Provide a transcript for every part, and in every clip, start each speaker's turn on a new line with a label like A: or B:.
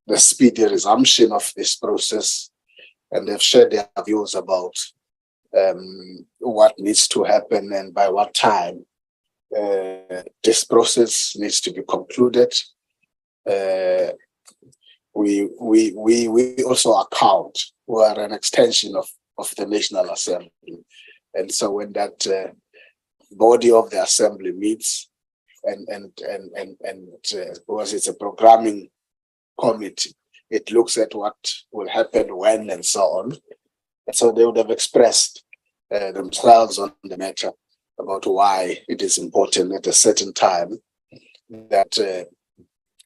A: the speedy resumption of this process, and they've shared their views about what needs to happen and by what time this process needs to be concluded. We also account, we are an extension of the National Assembly, and so when that body of the Assembly meets, because it's a programming committee, it looks at what will happen when and so on. And so they would have expressed themselves on the matter about why it is important at a certain time that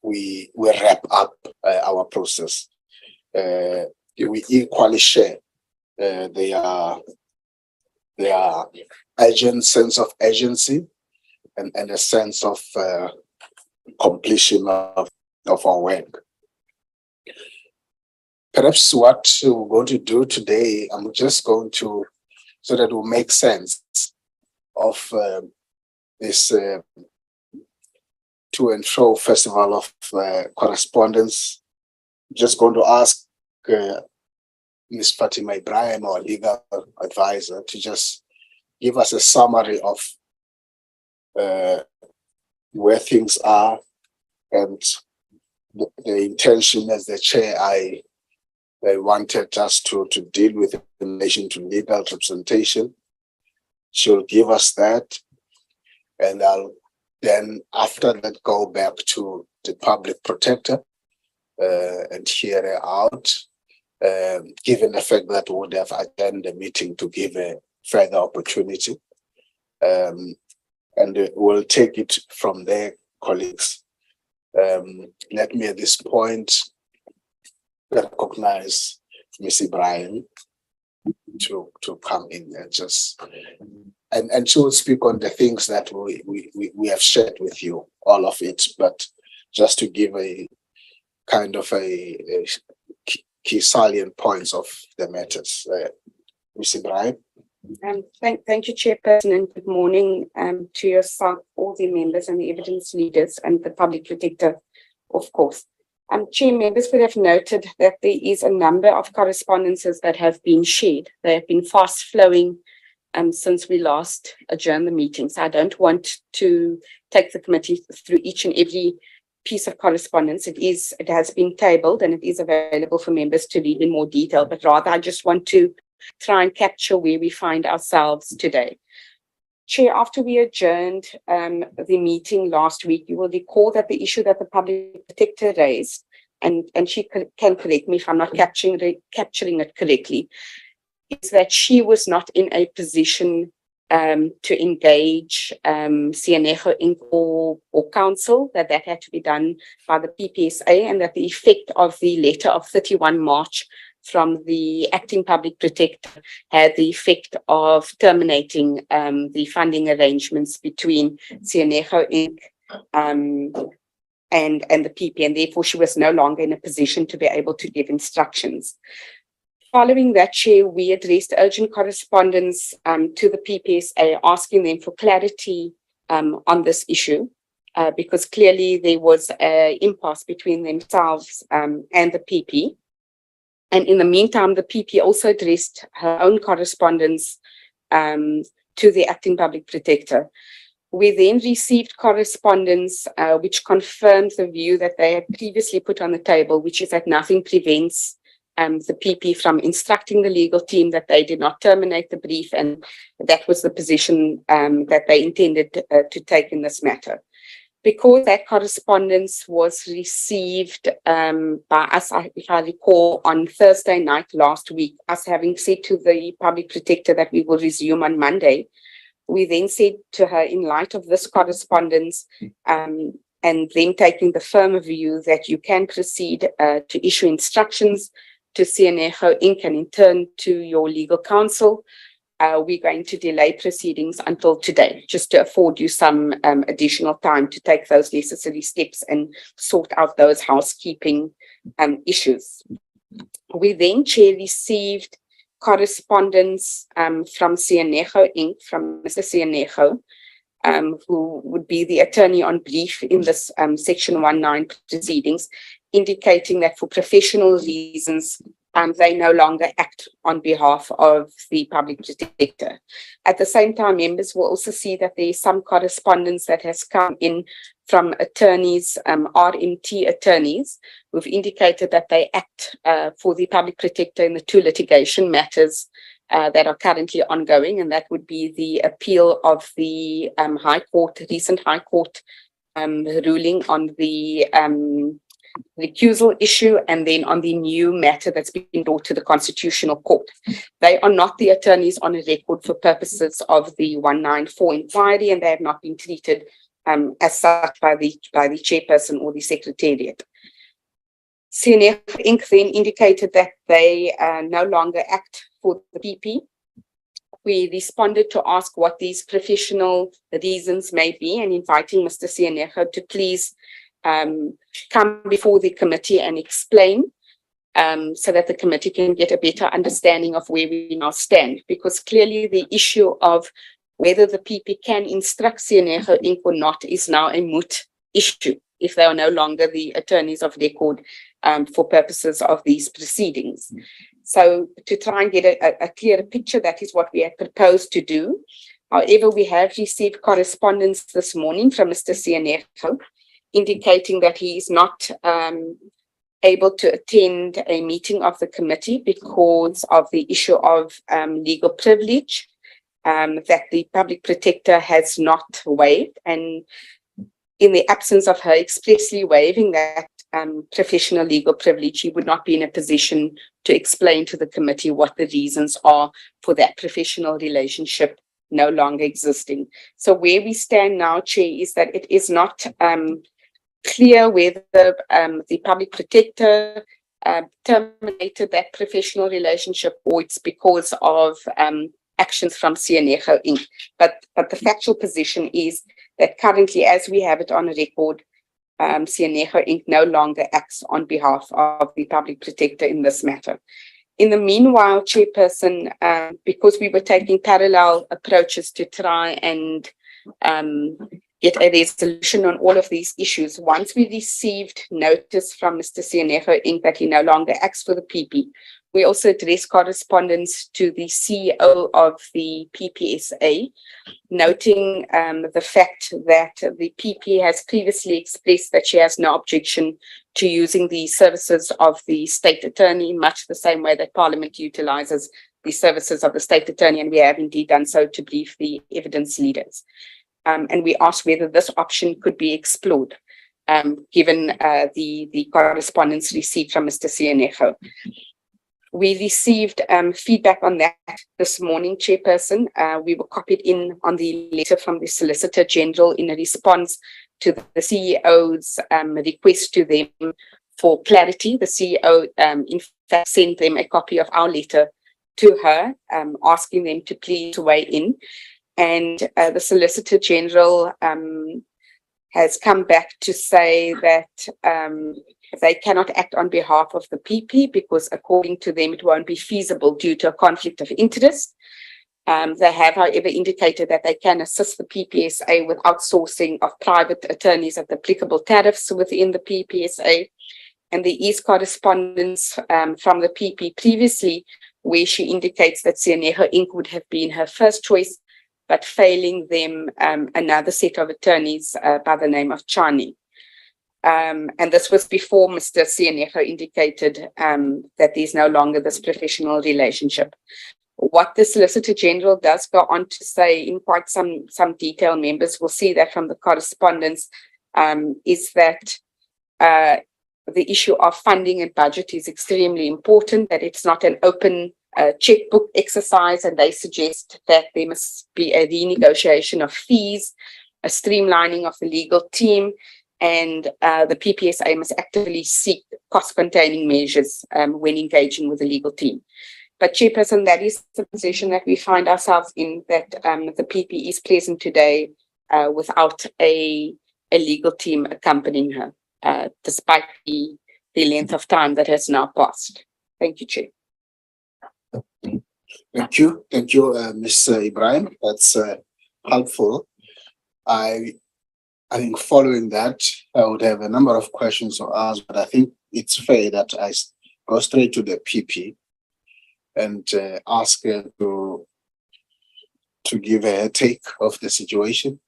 A: we wrap up our process. We equally share their urgent sense of urgency and a sense of completion of our work. Perhaps what we're going to do today, I'm just going to, so that it will make sense of this to and fro festival of correspondence. I'm just going to ask Ms. Fatima Ibrahim, our legal advisor, to just give us a summary of where things are, and the intention as the chair, I wanted us to deal with in relation to legal representation. She'll give us that, and I'll then after that go back to the public protector and hear her out, given the fact that we would have attended the meeting to give a further opportunity. And we'll take it from there, colleagues. Let me at this point recognize Ms. Ibrahim to come in and just and she will speak on the things that we have shared with you, all of it, but just to give a kind of a key salient points of the matters. Ms. Ibrahim.
B: Thank you, Chairperson, and good morning to yourself, all the members and the evidence leaders and the public protector, of course. Chair, members would have noted that there is a number of correspondences that have been shared. They have been fast flowing since we last adjourned the meeting. So I don't want to take the committee through each and every piece of correspondence. It has been tabled and it is available for members to read in more detail, but rather I just want to try and capture where we find ourselves today. Chair, after we adjourned the meeting last week, you will recall that the issue that the public protector raised, and she can correct me if I'm not capturing it correctly, is that she was not in a position to engage CNEGO Inc. or council, that had to be done by the PPSA, and that the effect of the letter of 31 March from the acting public protector had the effect of terminating the funding arrangements between CNEGO Inc. And the PP, and therefore she was no longer in a position to be able to give instructions. Following that, Chair, we addressed urgent correspondence to the PPSA, asking them for clarity on this issue, because clearly there was an impasse between themselves and the PP. And in the meantime, the PP also addressed her own correspondence to the acting public protector. We then received correspondence which confirmed the view that they had previously put on the table, which is that nothing prevents the PP from instructing the legal team that they did not terminate the brief, and that was the position that they intended to take in this matter. Because that correspondence was received by us, if I recall, on Thursday night last week, us having said to the public protector that we will resume on Monday, we then said to her, in light of this correspondence, and then taking the firm view that you can proceed to issue instructions to CNEGO Inc. and in turn to your legal counsel, we're going to delay proceedings until today, just to afford you some additional time to take those necessary steps and sort out those housekeeping issues. We then, Chair, received correspondence from CNEGO Inc., from Mr. CNEGO, who would be the attorney on brief in this Section 19 proceedings, indicating that for professional reasons, they no longer act on behalf of the public protector. At the same time, members will also see that there is some correspondence that has come in from attorneys, RMT attorneys, who've indicated that they act for the public protector in the 2 litigation matters that are currently ongoing, and that would be the appeal of the recent High Court ruling on the recusal issue, and then on the new matter that's been brought to the Constitutional Court. They are not the attorneys on a record for purposes of the 194 inquiry, and they have not been treated as such by the chairperson or the secretariat. CNF Inc. then indicated that they no longer act for the PP. We responded to ask what these professional reasons may be, and inviting Mr. Sianejo to please come before the committee and explain, so that the committee can get a better understanding of where we now stand, because clearly the issue of whether the PP can instruct Sianejo Inc. or not is now a moot issue if they are no longer the attorneys of record for purposes of these proceedings. So to try and get a clearer picture, that is what we had proposed to do. However, we have received correspondence this morning from Mr. Sianejo indicating that he is not able to attend a meeting of the committee because of the issue of legal privilege that the public protector has not waived, and in the absence of her expressly waiving that professional legal privilege, he would not be in a position to explain to the committee what the reasons are for that professional relationship no longer existing. So where we stand now, Chair, is that it is not clear whether the public protector terminated that professional relationship or it's because of actions from Sianejo Inc. But the factual position is that currently, as we have it on a record, Sianejo Inc. no longer acts on behalf of the public protector in this matter. In the meanwhile, Chairperson, because we were taking parallel approaches to try and get a resolution on all of these issues, once we received notice from Mr. Sianejo Inc. that he no longer acts for the PP, we also addressed correspondence to the CEO of the PPSA, noting the fact that the PP has previously expressed that she has no objection to using the services of the state attorney, much the same way that Parliament utilizes the services of the state attorney, and we have indeed done so to brief the evidence leaders. And we asked whether this option could be explored, given the correspondence received from Mr. Sianejo. We received feedback on that this morning, Chairperson. We were copied in on the letter from the Solicitor General in a response to the CEO's request to them for clarity. The CEO, in fact, sent them a copy of our letter to her, asking them to please weigh in. And the Solicitor General has come back to say that they cannot act on behalf of the PP because, according to them, it won't be feasible due to a conflict of interest. They have, however, indicated that they can assist the PPSA with outsourcing of private attorneys at the applicable tariffs within the PPSA. And there is correspondence from the PP previously where she indicates that Sianejo Inc. would have been her first choice, but failing them another set of attorneys by the name of Chani. And this was before Mr. Sianejo indicated that there's no longer this professional relationship. What the Solicitor General does go on to say in quite some detail, members will see that from the correspondence, is that the issue of funding and budget is extremely important, that it's not an open checkbook exercise, and they suggest that there must be a renegotiation of fees, a streamlining of the legal team, and the PPSA must actively seek cost-containing measures when engaging with the legal team. But Chairperson, that is the position that we find ourselves in, that the PP is present today without a legal team accompanying her, despite the length of time that has now passed. Thank you, Chair.
A: Thank you, Ms. Ibrahim. That's helpful. I think following that, I would have a number of questions to ask, but I think it's fair that I go straight to the PP and ask her to give her take of the situation.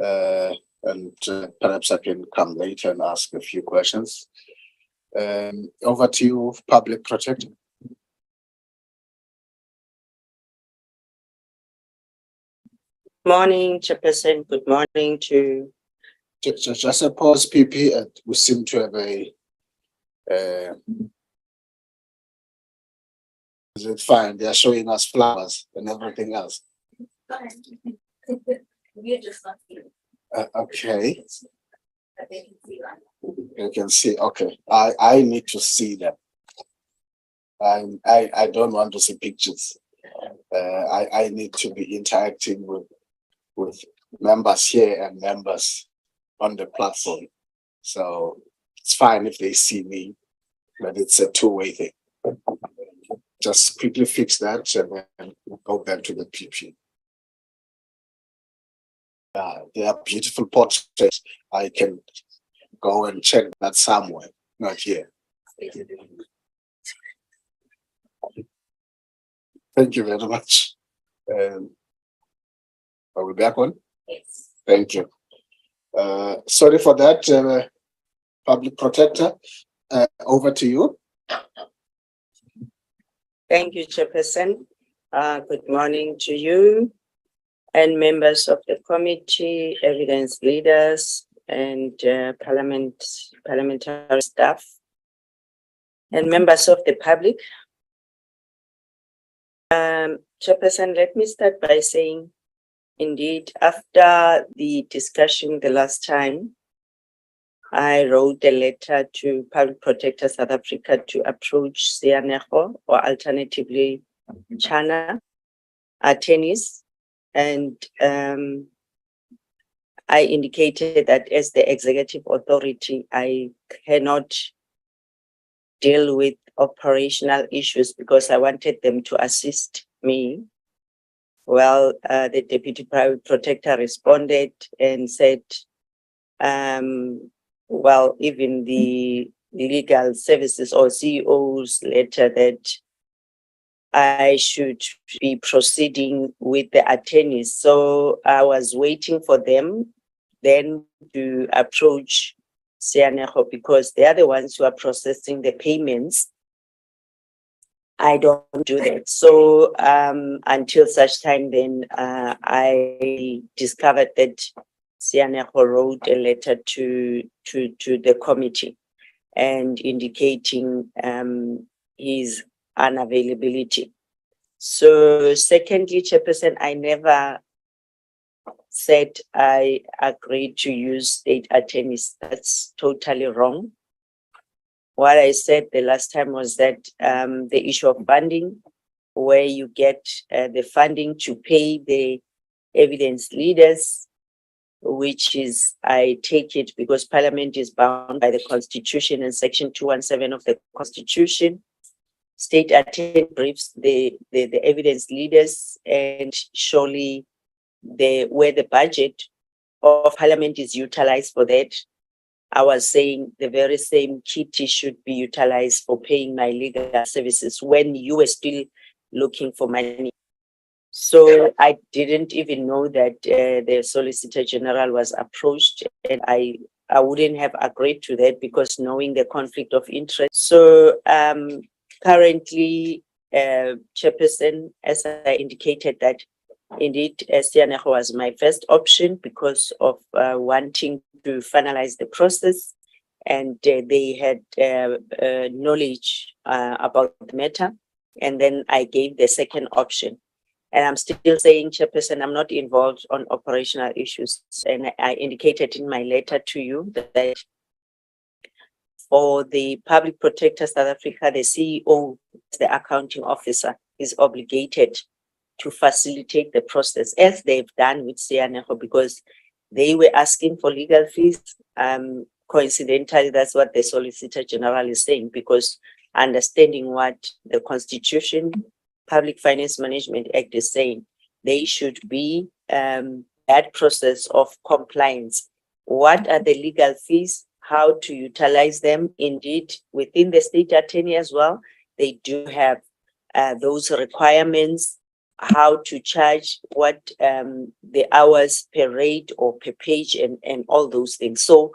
A: And perhaps I can come later and ask a few questions. Over to you, Public Protector.
C: Morning, Chairperson. Good morning to...
A: Just a pause, PP, and we seem to have a... is it fine? They are showing us flowers and everything else.
B: We're just not here.
A: Okay,
B: But they can see that.
A: you can see. Okay, I need to see them. I don't want to see pictures. I need to be interacting with members here and members on the platform. So it's fine if they see me, but it's a two-way thing. Just quickly fix that and then go back to the PP. They are beautiful portraits. I can go and check that somewhere, not here. Thank you very much. Are we back on?
B: Yes.
A: Thank you. Sorry for that, Public Protector. Over to you.
C: Thank you, Chairperson. Good morning to you and members of the committee, evidence leaders, and parliamentary staff, and members of the public. Chairperson, let me start by saying, indeed, after the discussion the last time, I wrote a letter to Public Protector South Africa to approach Sianego, or alternatively Chana attorneys, and I indicated that as the executive authority, I cannot deal with operational issues because I wanted them to assist me. Well, the Deputy Private Protector responded and said, well, even the legal services or CEO's letter that I should be proceeding with the attorneys. So I was waiting for them then to approach Sianego because they are the ones who are processing the payments. I don't do that. So until such time, then I discovered that Sianego wrote a letter to the committee and indicating his unavailability. So secondly, Chairperson, I never said I agreed to use state attorneys. That's totally wrong. What I said the last time was that the issue of funding, where you get the funding to pay the evidence leaders, which is, I take it because Parliament is bound by the Constitution and Section 217 of the Constitution. State attorney briefs the evidence leaders, and surely where the budget of Parliament is utilized for that, I was saying the very same kitty should be utilized for paying my legal services when you were still looking for money. So I didn't even know that the Solicitor General was approached, and I wouldn't have agreed to that because knowing the conflict of interest. So currently, Chairperson, as I indicated, that indeed Sianego was my first option because of wanting to finalize the process, and they had knowledge about the matter. And then I gave the second option. And I'm still saying, Chairperson, I'm not involved on operational issues. And I indicated in my letter to you that for the Public Protector South Africa, the CEO, the accounting officer, is obligated to facilitate the process, as they've done with Sianego, because they were asking for legal fees. Coincidentally, that's what the Solicitor General is saying, because understanding what the Constitution, Public Finance Management Act is saying, they should be that process of compliance. What are the legal fees? how to utilize them. Indeed, within the state attorney as well, they do have those requirements, how to charge, what the hours per rate or per page, and all those things. So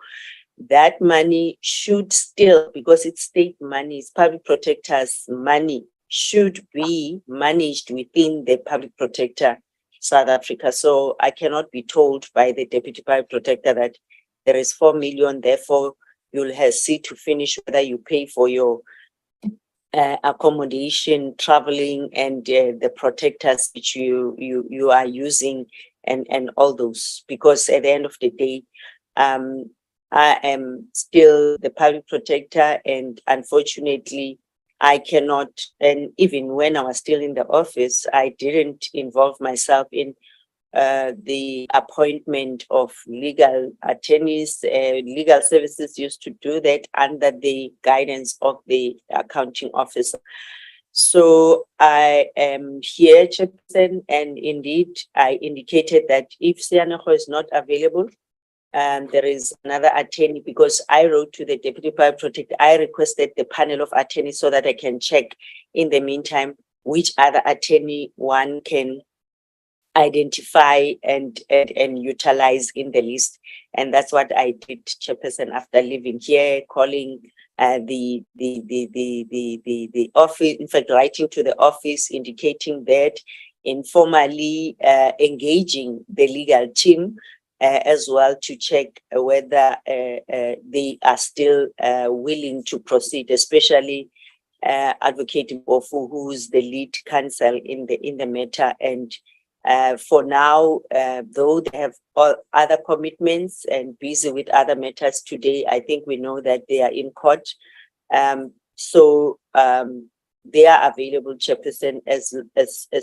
C: that money should still, because it's state money, it's public protector's money, should be managed within the public protector South Africa. So I cannot be told by the deputy public protector that there is 4 million, therefore you'll have see to finish whether you pay for your accommodation, traveling, and the protectors which you are using, and all those. Because at the end of the day, I am still the public protector, and unfortunately, I cannot. And even when I was still in the office, I didn't involve myself in the appointment of legal attorneys. Legal services used to do that under the guidance of the accounting officer. So I am here, Chairperson, and indeed I indicated that if Sianego is not available, there is another attorney, because I wrote to the Deputy Public Protector, I requested the panel of attorneys so that I can check in the meantime which other attorney one can identify and utilize in the list. And that's what I did, Chairperson, after leaving here, calling the office, in fact, writing to the office, indicating that, informally engaging the legal team as well to check whether they are still willing to proceed, especially Advocate Mpofu, who is the lead counsel in the matter. And for now, though they have all other commitments and busy with other matters today, I think we know that they are in court. So they are available, Chairperson, as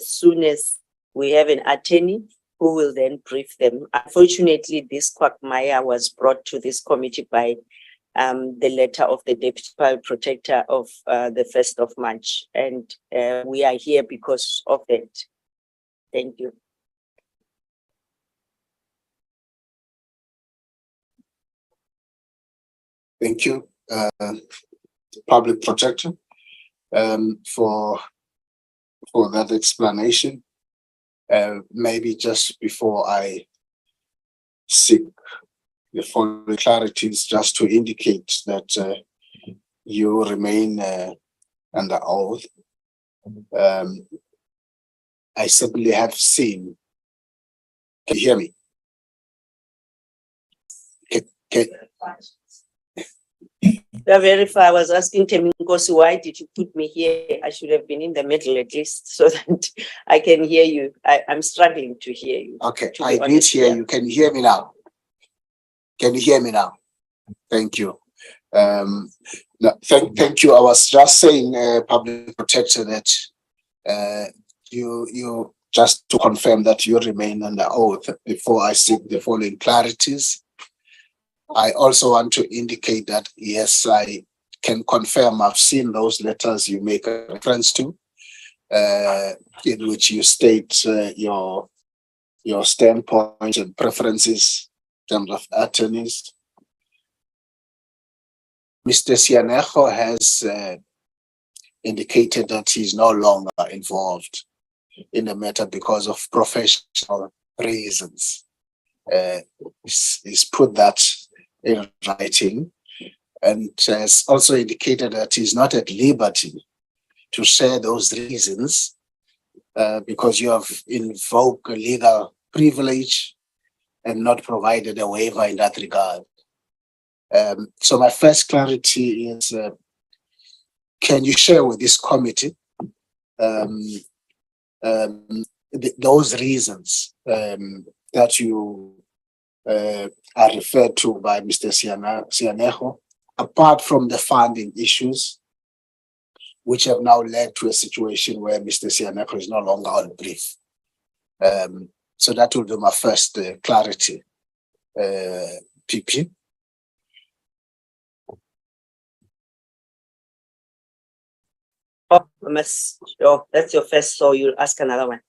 C: soon as we have an attorney who will then brief them. Unfortunately, this quagmire was brought to this committee by the letter of the Deputy Public Protector of the 1st of March. And we are here because of that. Thank you.
A: Thank you, Public Protector, for that explanation. Maybe just before I seek the following clarities, just to indicate that you remain under oath. I simply have seen. Can you hear me?
C: Verify. I was asking Teminkosi, why did you put me here? I should have been in the middle at least, so that I can hear you. I'm struggling to hear you.
A: Okay, I did hear you. Can you hear me now? Can you hear me now? Thank you. No, thank you. I was just saying, Public Protector, that you just to confirm that you remain under oath before I seek the following clarities. I also want to indicate that, yes, I can confirm I've seen those letters you make a reference to, in which you state your standpoint and preferences in terms of attorneys. Mr. Sianego has indicated that he's no longer involved in the matter because of professional reasons. He's put that in writing, and has also indicated that he's not at liberty to share those reasons because you have invoked a legal privilege and not provided a waiver in that regard. So my first clarity is, can you share with this committee those reasons that you are referred to by Mr. Sianego, apart from the funding issues, which have now led to a situation where Mr. Sianego is no longer on brief. So that will be my first clarity, PP.
C: Oh, that's your first, so you'll ask another one.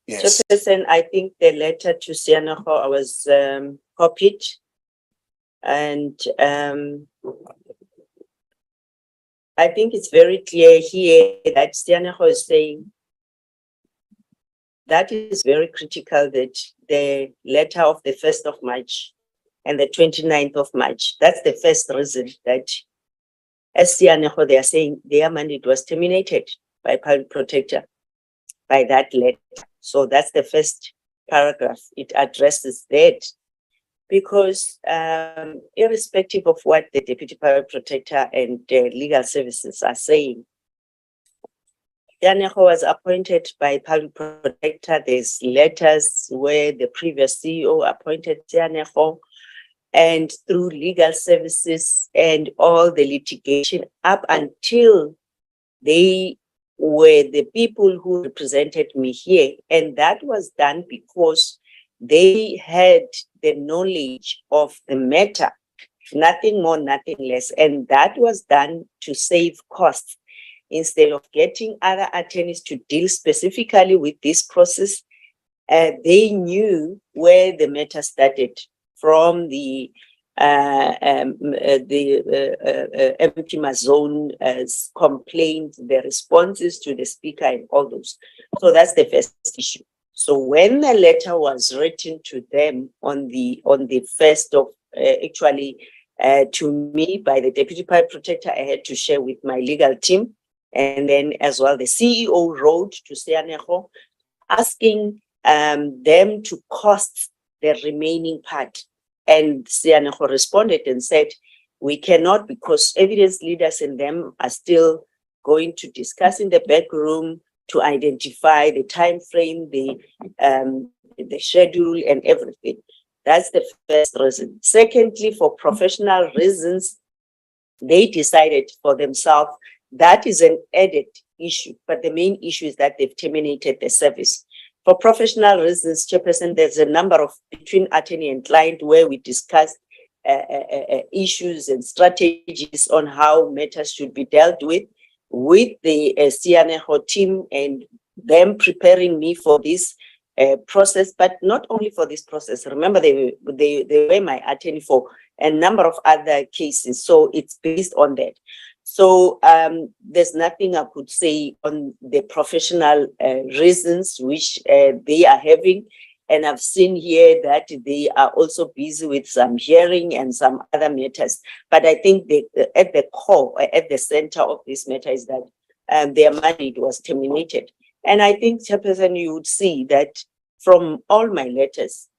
A: Yes.
C: Chairperson, I think the letter to Sianego, I was copied. And I think it's very clear here that Sianego is saying that is very critical, that the letter of the 1st of March and the 29th of March, that's the first reason that, as Sianego, they are saying their mandate was terminated by Public Protector by that letter. So that's the first paragraph. It addresses that, because irrespective of what the Deputy Public Protector and legal services are saying, Sianego was appointed by Public Protector. There's letters where the previous CEO appointed Sianego, and through legal services and all the litigation up until they were the people who represented me here. And that was done because they had the knowledge of the matter, nothing more, nothing less. And that was done to save costs. Instead of getting other attorneys to deal specifically with this process, they knew where the matter started, from the MP Mazone's complaint, the responses to the speaker, and all those. So that's the first issue. So when the letter was written to them on the 1st of to me by the Deputy Public Protector, I had to share with my legal team, and then as well the CEO wrote to Sianego asking them to cost the remaining part. And Sianego responded and said, we cannot, because evidence leaders and them are still going to discuss in the back room to identify the time frame, the schedule and everything. That's the first reason. Secondly, for professional reasons, they decided for themselves that is an added issue, but the main issue is that they've terminated the service. For professional reasons, Chairperson, there's a number of between attorney and client where we discussed issues and strategies on how matters should be dealt with the Sianego team, and them preparing me for this process, but not only for this process. Remember, they were my attorney for a number of other cases, so it's based on that. So there's nothing I could say on the professional reasons which they are having. And I've seen here that they are also busy with some hearing and some other matters. But I think at the core, at the center of this matter is that their mandate was terminated. And I think, Chairperson, you would see that from all my letters,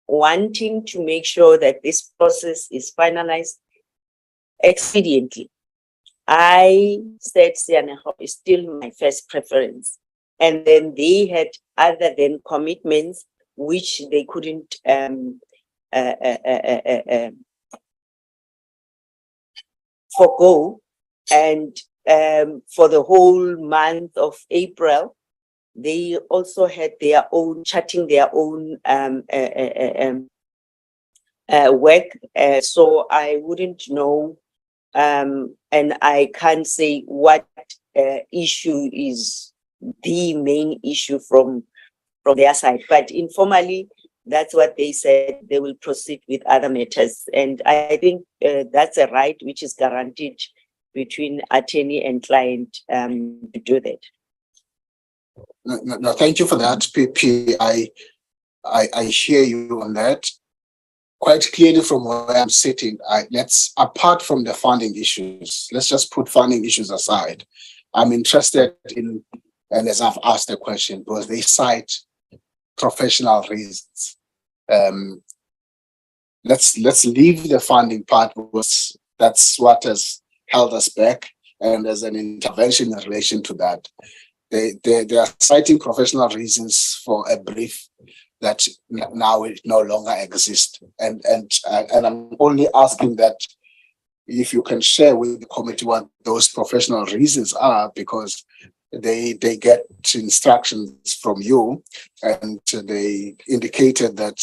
C: wanting to make sure that this process is finalized expediently. I said Sianego is still my first preference. And then they had other than commitments which they couldn't forgo. And for the whole month of April, they also had their own, charting their own work. So I wouldn't know. And I can't say what issue is the main issue from their side, but informally, that's what they said. They will proceed with other matters, and I think that's a right which is guaranteed between attorney and client to do that.
A: No, thank you for that, PP. I hear you on that. Quite clearly from where I'm sitting, let's, apart from the funding issues, let's just put funding issues aside. I'm interested in, and as I've asked the question, because they cite professional reasons. Let's leave the funding part, because that's what has held us back, and there's an intervention in relation to that. They are citing professional reasons for a brief that now it no longer exists, and I'm only asking that if you can share with the committee what those professional reasons are, because they get instructions from you, and they indicated that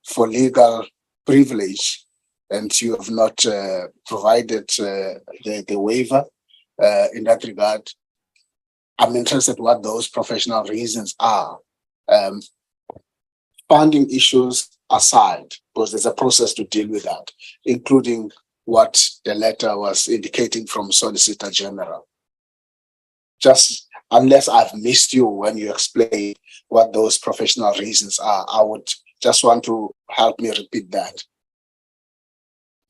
A: for legal privilege, and you have not provided the waiver in that regard. I'm interested what those professional reasons are. funding issues aside, because there's a process to deal with that, including what the letter was indicating from Solicitor General. Just unless I've missed you when you explain what those professional reasons are, I would just want to help me repeat that.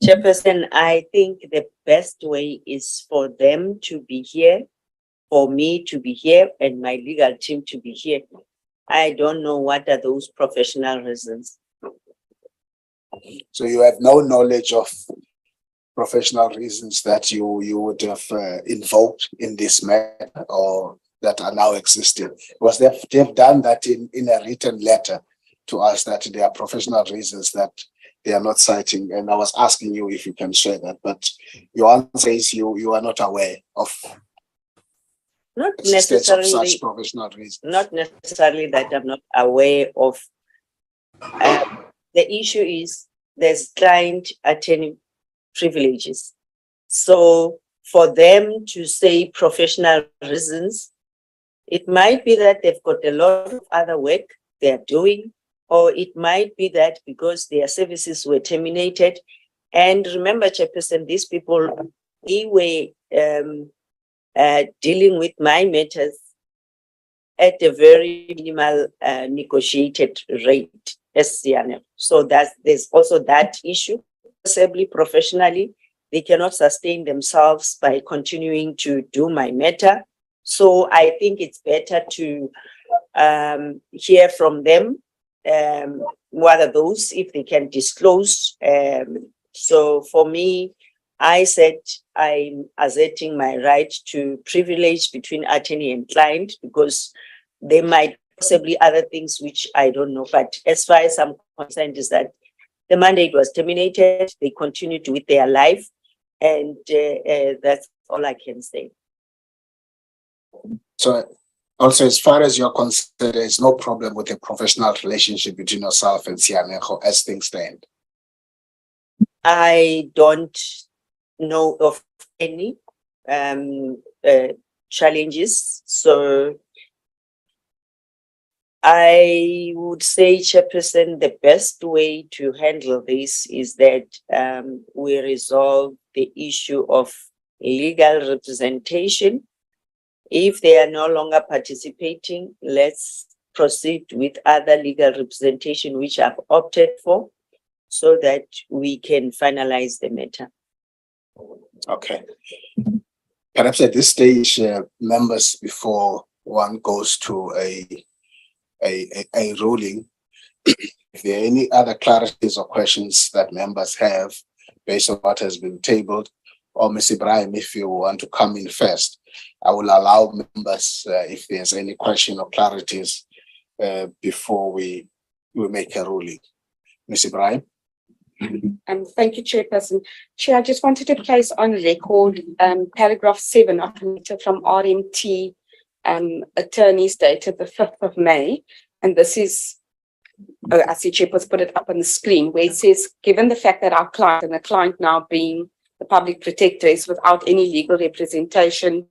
C: Chairperson, I think the best way is for them to be here, for me to be here, and my legal team to be here. I don't know what are those professional reasons.
A: So you have no knowledge of professional reasons that you would have invoked in this matter or that are now existing? Was they've done that in a written letter to us that there are professional reasons that they are not citing, and I was asking you if you can share that, but your answer is you are not aware of
C: Not
A: existence of
C: necessarily
A: such professional reasons.
C: Not necessarily that I'm not aware of. The issue is there's client attorney privileges. So for them to say professional reasons, it might be that they've got a lot of other work they're doing, or it might be that because their services were terminated. And remember, Chairperson, these people, they were dealing with my matters at a very minimal negotiated rate, SCNF. So there's also that issue. Possibly professionally, they cannot sustain themselves by continuing to do my matter. So I think it's better to hear from them. What are those, if they can disclose? So for me, I said I'm asserting my right to privilege between attorney and client because there might possibly other things which I don't know. But as far as I'm concerned is that the mandate was terminated, they continued with their life, and that's all I can say.
A: So also, as far as you're concerned, there is no problem with the professional relationship between yourself and Sianejo as things stand?
C: I don't know of any challenges. So I would say, Chairperson, the best way to handle this is that we resolve the issue of legal representation. If they are no longer participating, let's proceed with other legal representation which I've opted for so that we can finalize the matter.
A: Okay. Perhaps at this stage, members, before one goes to a ruling, if there are any other clarities or questions that members have based on what has been tabled, or Ms. Ibrahim, if you want to come in first, I will allow members if there's any question or clarities before we make a ruling. Ms. Ibrahim.
B: Thank you, Chairperson. Chair, I just wanted to place on record paragraph 7 of a letter from RMT attorneys dated the 5th of May. And this is, I see Chairperson put it up on the screen, where it says, given the fact that our client, and the client now being the public protector, is without any legal representation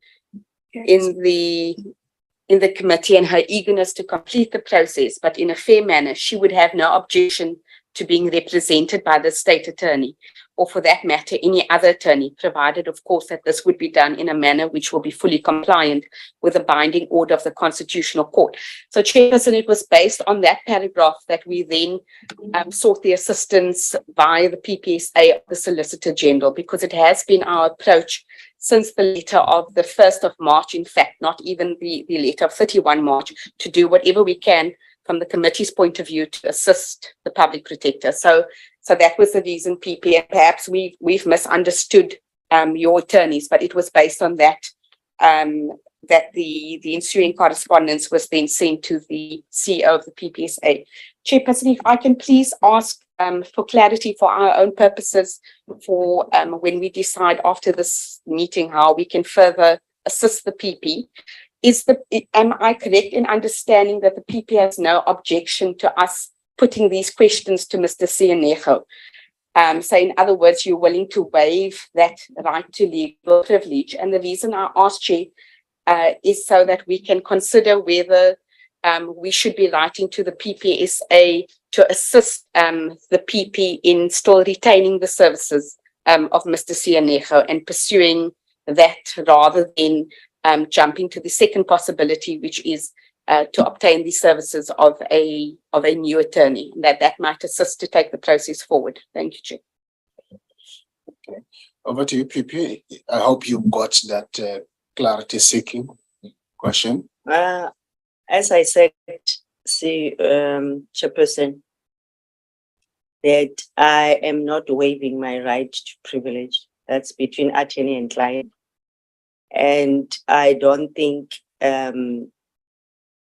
B: in the committee, and her eagerness to complete the process, but in a fair manner, she would have no objection to being represented by the state attorney, or for that matter, any other attorney, provided, of course, that this would be done in a manner which will be fully compliant with the binding order of the Constitutional Court. So, Chairperson, it was based on that paragraph that we then sought the assistance via the PPSA of the Solicitor General, because it has been our approach since the letter of the 1st of March, in fact, not even the letter of 31 March, to do whatever we can from the committee's point of view to assist the public protector. So that was the reason, PP, and perhaps we've misunderstood your attorneys, but it was based on that, that the ensuing correspondence was then sent to the CEO of the PPSA. Chairperson, if I can please ask for clarity for our own purposes, for when we decide after this meeting how we can further assist the PP. Am I correct in understanding that the PP has no objection to us putting these questions to Mr. Sianejo? So in other words, you're willing to waive that right to legal privilege. And the reason I asked you is so that we can consider whether we should be writing to the PPSA assist the PP in still retaining the services of Mr. Sianejo and pursuing that rather than jumping to the second possibility, which is to obtain the services of a new attorney, that might assist to take the process forward. Thank you, Chair.
A: Okay. Over to you, PP. I hope you got that clarity seeking question.
C: As I said, Chairperson, that I am not waiving my right to privilege. That's between attorney and client. And I don't think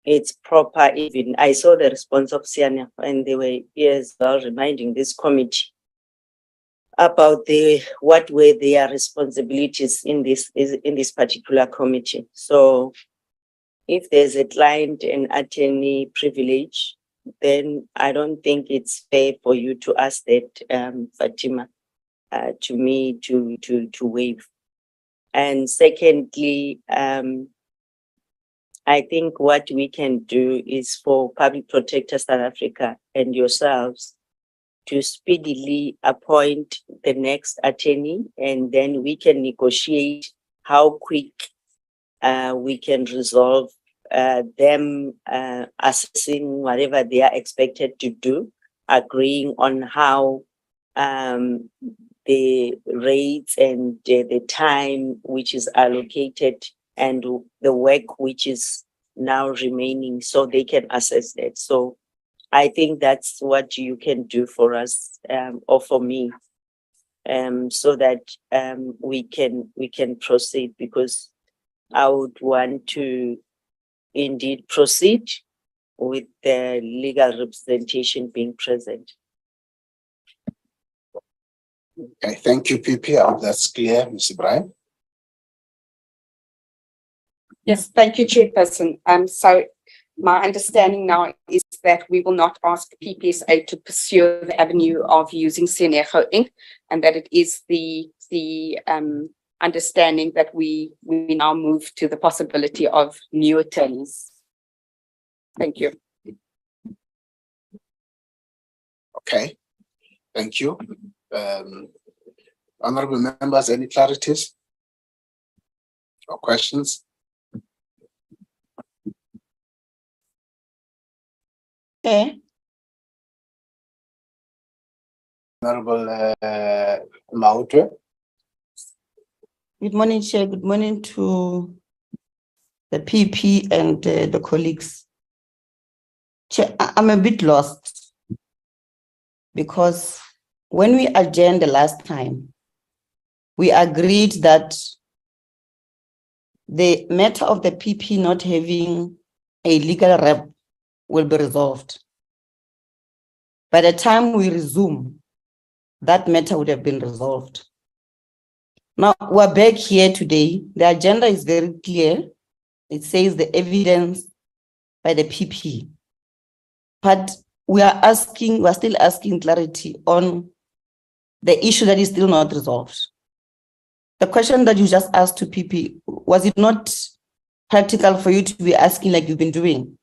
C: it's proper even. I saw the response of Sianejo and they were as well reminding this committee about what were their responsibilities in this particular committee. So if there's a client and attorney privilege, then I don't think it's fair for you to ask that, Fatima, to me to waive. And secondly, I think what we can do is for Public Protector South Africa and yourselves to speedily appoint the next attorney, and then we can negotiate how quick we can resolve them assessing whatever they are expected to do, agreeing on how the rates and the time which is allocated and the work which is now remaining, so they can assess that. So I think that's what you can do for us or for me, so that we can proceed, because I would want to indeed proceed with the legal representation being present.
A: Okay, thank you, PP. I hope that's clear, Mr. Brian.
B: Yes, thank you, Chairperson. So my understanding now is that we will not ask PPSA to pursue the avenue of using Sianejo Inc., and that it is the understanding that we now move to the possibility of new attorneys. Thank you.
A: Okay, thank you. Honorable members, any clarities or questions?
D: Okay.
A: Honorable Mautwe.
D: Good morning, Chair. Good morning to the PP and the colleagues. Chair, I'm a bit lost because when we adjourned the last time, we agreed that the matter of the PP not having a legal rep will be resolved. By the time we resume, that matter would have been resolved. Now, we're back here today. The agenda is very clear. It says the evidence by the PP. But we're still asking clarity on the issue that is still not resolved. The question that you just asked to PP, was it not practical for you to be asking like you've been doing?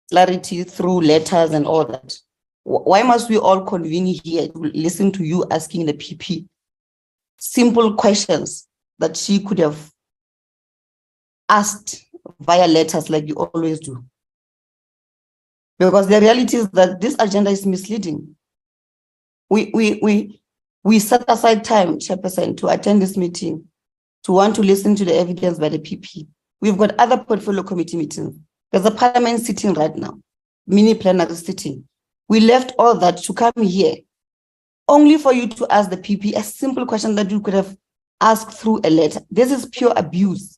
D: Clarity through letters and all that. Why must we all convene here to listen to you asking the PP simple questions that she could have asked via letters like you always do? Because the reality is that this agenda is misleading. We set aside time, Chairperson, to attend this meeting, to want to listen to the evidence by the PP. We've got other portfolio committee meetings. There's a parliament sitting right now, mini plenary sitting. We left all that to come here, only for you to ask the PP a simple question that you could have asked through a letter. This is pure abuse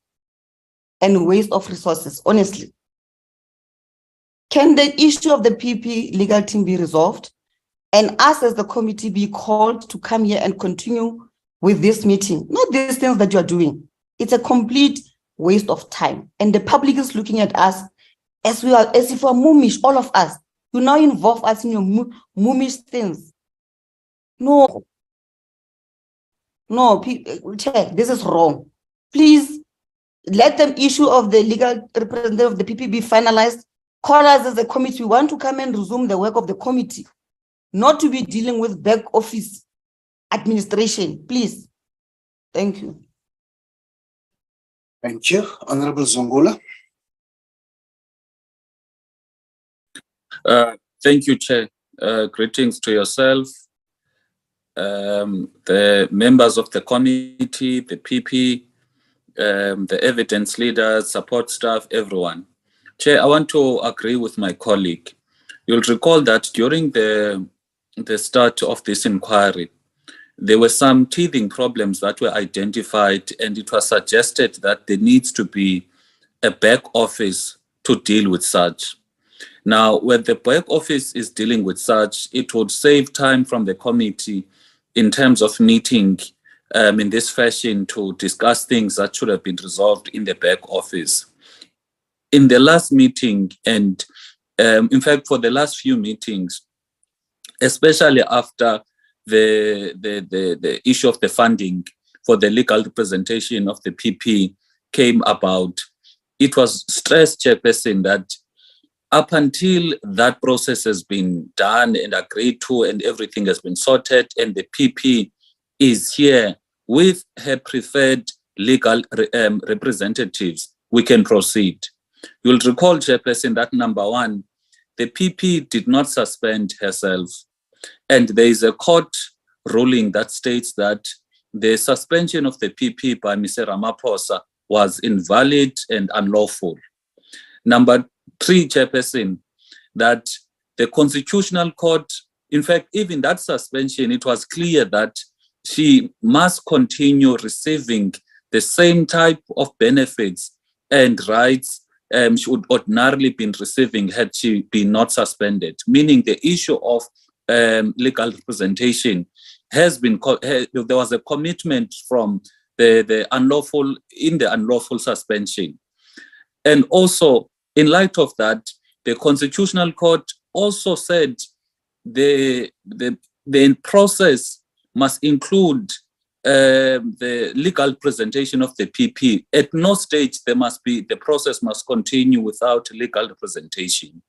D: and waste of resources, honestly. Can the issue of the PP legal team be resolved? And us as the committee be called to come here and continue with this meeting? Not these things that you are doing. It's a complete waste of time. And the public is looking at us as if we're moomish, all of us. You now involve us in your moomish things. No, Chair, this is wrong. Please let the issue of the legal representative of the PP be finalized. Call us as a committee. We want to come and resume the work of the committee. not to be dealing with back office administration, please. Thank you.
A: Thank you. Honorable Zungula.
E: Thank you, Chair. Greetings to yourself, the members of the committee, the PP, the evidence leaders, support staff, everyone. Chair, I want to agree with my colleague. You'll recall that during the start of this inquiry, there were some teething problems that were identified, and it was suggested that there needs to be a back office to deal with such. Now, when the back office is dealing with such, it would save time from the committee in terms of meeting in this fashion to discuss things that should have been resolved in the back office. In the last meeting, and in fact, for the last few meetings, especially after the issue of the funding for the legal representation of the PP came about, it was stressed, Chairperson, that up until that process has been done and agreed to and everything has been sorted and the PP is here with her preferred legal representatives, we can proceed. You'll recall, Chairperson, that number one, the PP did not suspend herself. And there is a court ruling that states that the suspension of the PP by Mr. Ramaphosa was invalid and unlawful. Number three, Chairperson, that the Constitutional Court, in fact, even that suspension, it was clear that she must continue receiving the same type of benefits and rights she would ordinarily been receiving had she been not suspended, meaning the issue of legal representation has been, there was a commitment from the unlawful suspension. And also, in light of that, the Constitutional Court also said the process must include the legal presentation of the PP. At no stage the process must continue without legal representation.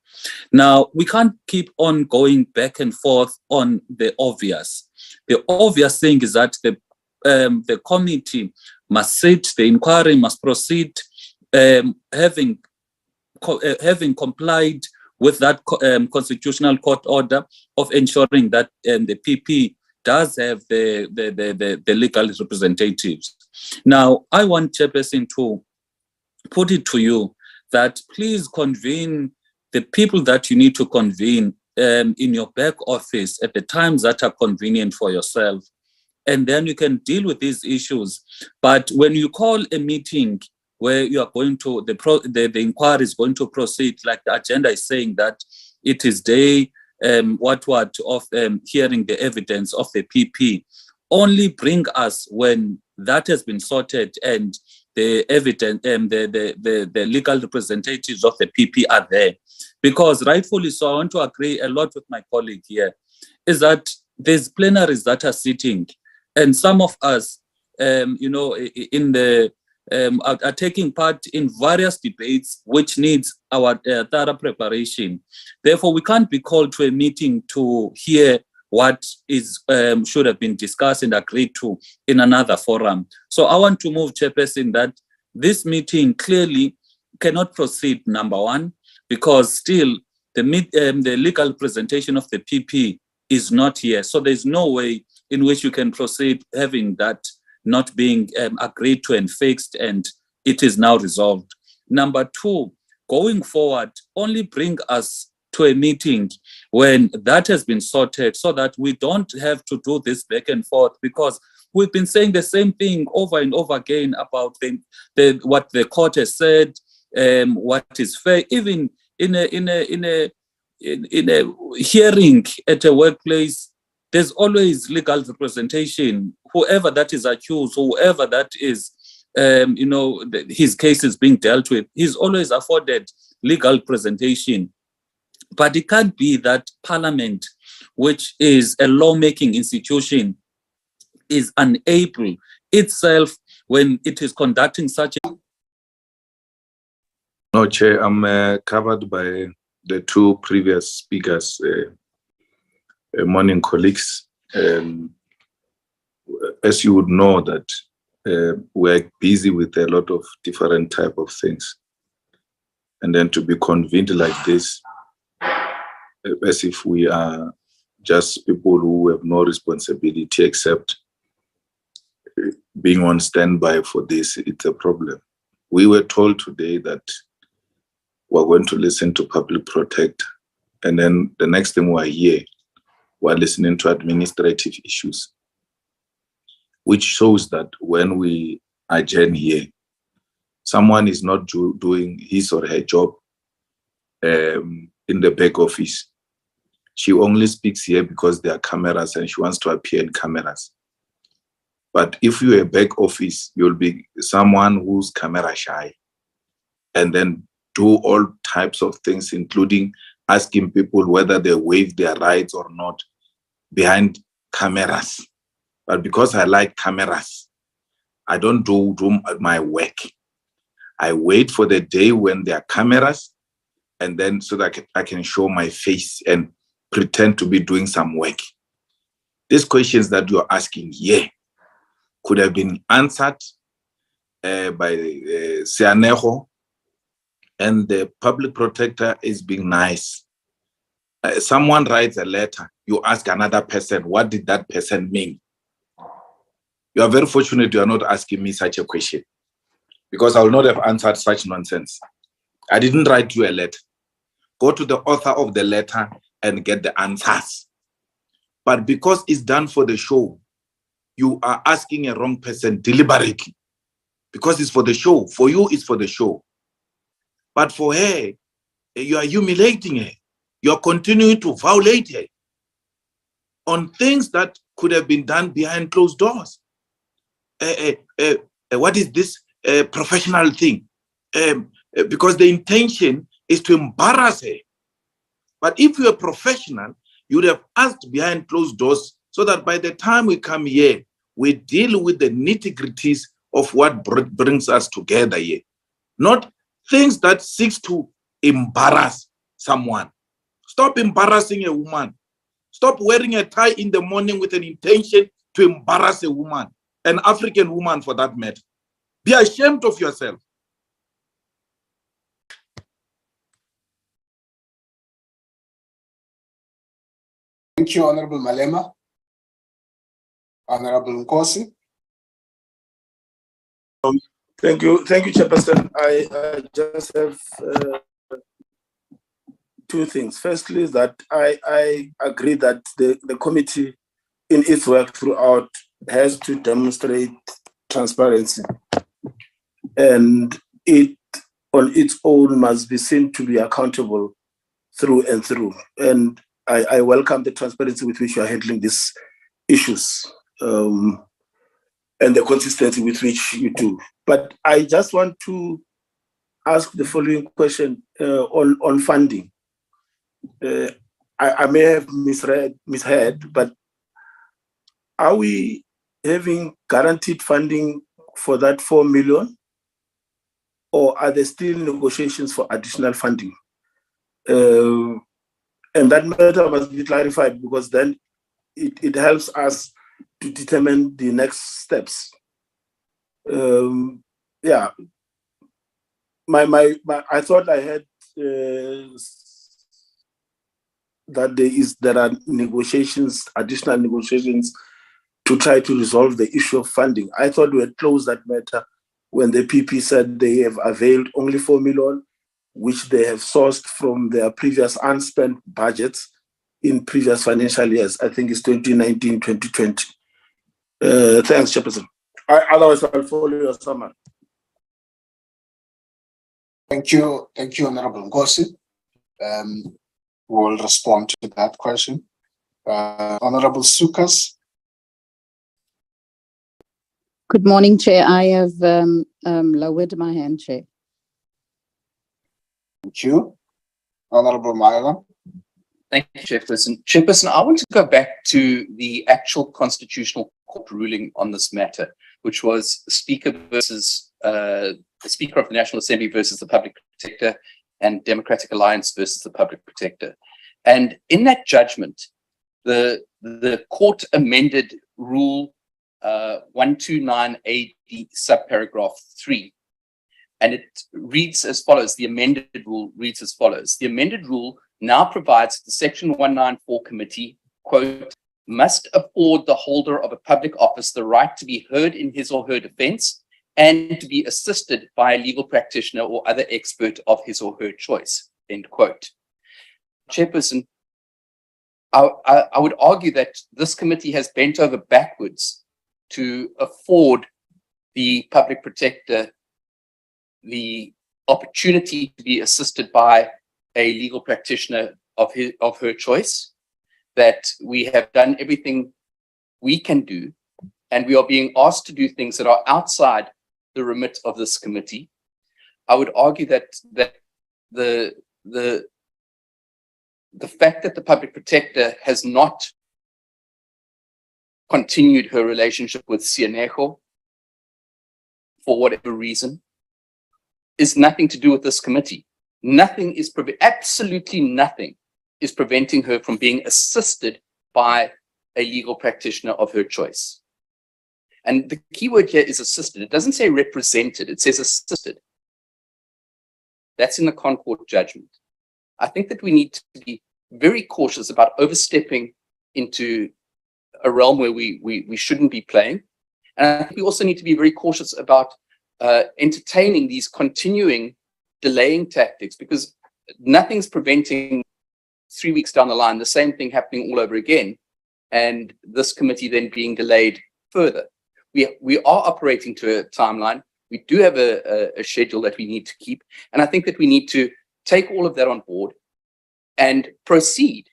E: Now, we can't keep on going back and forth on the obvious. The obvious thing is that the committee must sit, the inquiry must proceed, having complied with that Constitutional Court order of ensuring that the PP does have the legal representatives. Now, I want Chairperson to put it to you that please convene the people that you need to convene in your back office at the times that are convenient for yourself, and then you can deal with these issues. But when you call a meeting where you are going to, the inquiry is going to proceed, like the agenda is saying that it is day of hearing the evidence of the PP, only bring us when that has been sorted and the evidence and the legal representatives of the PP are there. Because rightfully so, I want to agree a lot with my colleague here, is that there's plenaries that are sitting, and some of us, in the are taking part in various debates which needs our thorough preparation. Therefore, we can't be called to a meeting to hear what is should have been discussed and agreed to in another forum. So I want to move, Chairperson, that this meeting clearly cannot proceed, number one, because still the legal presentation of the PP is not here. So there's no way in which you can proceed having that not being agreed to and fixed, and it is now resolved. Number two, going forward, only bring us to a meeting when that has been sorted so that we don't have to do this back and forth, because we've been saying the same thing over and over again about what the court has said, what is fair, even in a hearing at a workplace. There's always legal representation. Whoever that is accused, whoever that is, his case is being dealt with, he's always afforded legal presentation. But it can't be that Parliament, which is a lawmaking institution, is unable itself when it is conducting such a...
F: No, Chair, I'm covered by the two previous speakers. Morning, colleagues. As you would know that we're busy with a lot of different type of things. And then to be convened like this, as if we are just people who have no responsibility except being on standby for this, it's a problem. We were told today that we're going to listen to Public Protector, and then the next thing we're here, we're listening to administrative issues, which shows that when we adjourn here, someone is not doing his or her job in the back office. She only speaks here because there are cameras and she wants to appear in cameras. But if you're a back office, you'll be someone who's camera shy and then do all types of things, including asking people whether they waive their rights or not behind cameras. But because I like cameras, I don't do my work. I wait for the day when there are cameras, and then so that I can show my face and pretend to be doing some work. These questions that you're asking here could have been answered by Sianeho, and the Public Protector is being nice. Someone writes a letter, you ask another person, what did that person mean? You are very fortunate you are not asking me such a question, because I will not have answered such nonsense. I didn't write you a letter. Go to the author of the letter and get the answers. But because it's done for the show, you are asking a wrong person deliberately, because it's for the show. For you, it's for the show. But for her, you are humiliating her. You are continuing to violate her on things that could have been done behind closed doors. What is this professional thing? Because the intention is to embarrass her. But if you're a professional, you would have asked behind closed doors so that by the time we come here, we deal with the nitty-gritties of what brings us together here. Not things that seeks to embarrass someone. Stop embarrassing a woman. Stop wearing a tie in the morning with an intention to embarrass a woman, an African woman for that matter. Be ashamed of yourself.
A: Thank you, Honorable Malema. Honorable Nkosi.
G: Thank you, Chairperson. I just have two things. Firstly, is that I agree that the committee in its work throughout has to demonstrate transparency, and it on its own must be seen to be accountable through and through. And I welcome the transparency with which you are handling these issues and the consistency with which you do. But I just want to ask the following question on funding. I may have misheard, but are we having guaranteed funding for that 4 million, or are there still negotiations for additional funding? And that matter must be clarified, because then it helps us to determine the next steps. Yeah, I thought I had that there are negotiations, additional negotiations to try to resolve the issue of funding. I thought we had closed that matter when the PP said they have availed only 4 million, which they have sourced from their previous unspent budgets in previous financial years. I think it's 2019, 2020. Thanks, Chairperson. Otherwise, I'll follow your summary.
A: Thank you, Honorable Nkosi. We'll respond to that question. Honorable Sukas.
H: Good morning, Chair. I have lowered my hand, Chair.
A: Thank you. Honorable Myla.
I: Thank you, Chairperson. Chairperson, I want to go back to the actual constitutional court ruling on this matter, which was Speaker versus the Speaker of the National Assembly versus the Public Protector and Democratic Alliance versus the Public Protector. And in that judgment, the court amended Rule 129 AD subparagraph 3, and it reads as follows. The amended rule reads as follows. The amended rule now provides that the Section 194 committee, quote, must afford the holder of a public office the right to be heard in his or her defense and to be assisted by a legal practitioner or other expert of his or her choice, end quote. Chairperson, I would argue that this committee has bent over backwards to afford the public protector the opportunity to be assisted by a legal practitioner of her choice, that we have done everything we can do, and we are being asked to do things that are outside the remit of this committee. I would argue that the fact that the public protector has not continued her relationship with Sianejo for whatever reason is nothing to do with this committee. Nothing is, absolutely nothing is preventing her from being assisted by a legal practitioner of her choice. And the key word here is assisted. It doesn't say represented, it says assisted. That's in the Concord judgment. I think that we need to be very cautious about overstepping into a realm where we shouldn't be playing. And I think we also need to be very cautious about entertaining these continuing delaying tactics, because nothing's preventing 3 weeks down the line the same thing happening all over again, and this committee then being delayed further. We are operating to a timeline. We do have a schedule that we need to keep, and I think that we need to take all of that on board and proceed.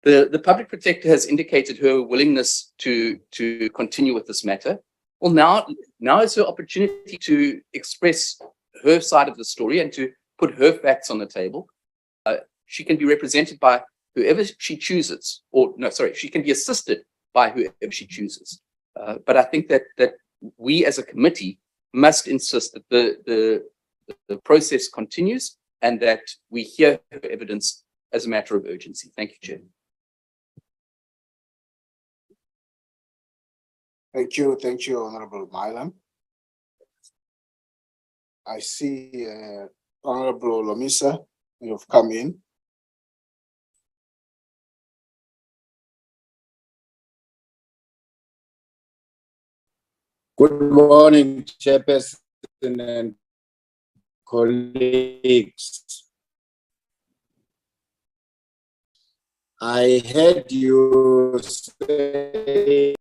I: The public protector has indicated her willingness to continue with this matter. Well, now is her opportunity to express her side of the story and to put her facts on the table. She can be represented by whoever she chooses, or no, sorry, she can be assisted by whoever she chooses. But I think that we as a committee must insist that the process continues and that we hear her evidence as a matter of urgency. Thank you, Chair.
A: Thank you, Honorable Milam. I see Honorable Lomisa, you've come in.
J: Good morning, Chairperson and colleagues. I heard you say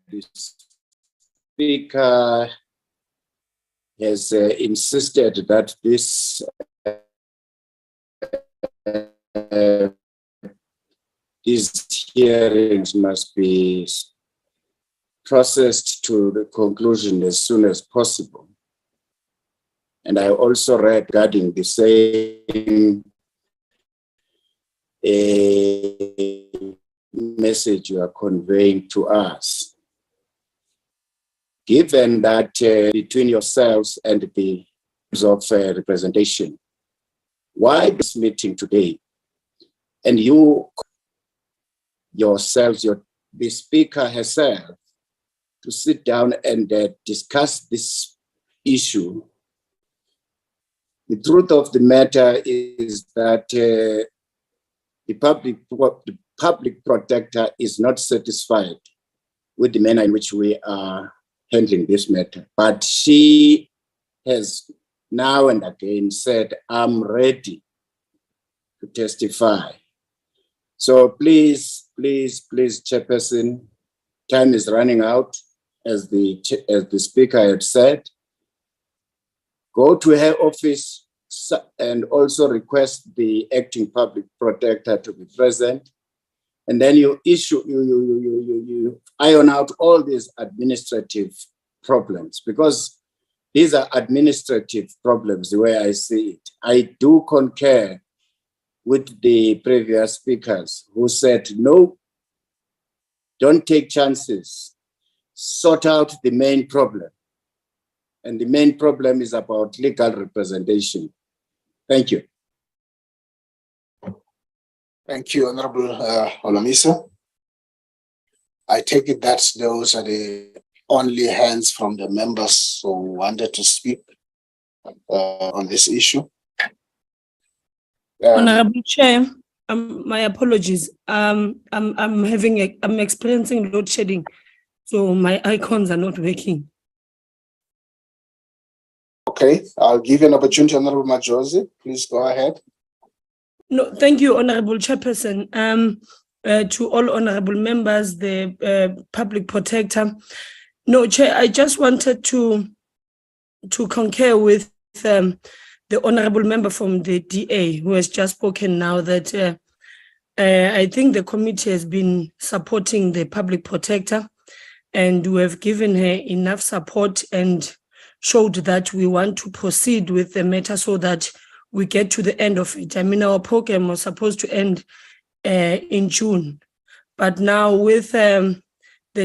J: the speaker has insisted that these hearings must be processed to the conclusion as soon as possible. And I also read regarding the same message you are conveying to us. Given that between yourselves and the of representation, why this meeting today? And you yourselves, the speaker herself, to sit down and discuss this issue. The truth of the matter is that the public protector is not satisfied with the manner in which we are handling this matter. But she has now and again said, I'm ready to testify. So please, Chairperson, time is running out, as the speaker had said. Go to her office and also request the acting public protector to be present. And then you iron out all these administrative problems, because these are administrative problems the way I see it. I do concur with the previous speakers who said, no, don't take chances, sort out the main problem. And the main problem is about legal representation. Thank you.
A: Thank you, Honorable Olomisa. I take it that those are the only hands from the members who wanted to speak on this issue.
K: Honorable Chair, my apologies. I'm experiencing load shedding, so my icons are not working.
A: Okay, I'll give you an opportunity, Honorable Majosi. Please go ahead.
K: No, thank you, Honorable Chairperson. To all honorable members, the Public Protector. No, Chair, I just wanted to concur with the honorable member from the DA who has just spoken now that I think the committee has been supporting the Public Protector and we have given her enough support and showed that we want to proceed with the matter so that we get to the end of it. I mean, our program was supposed to end in June, but now with the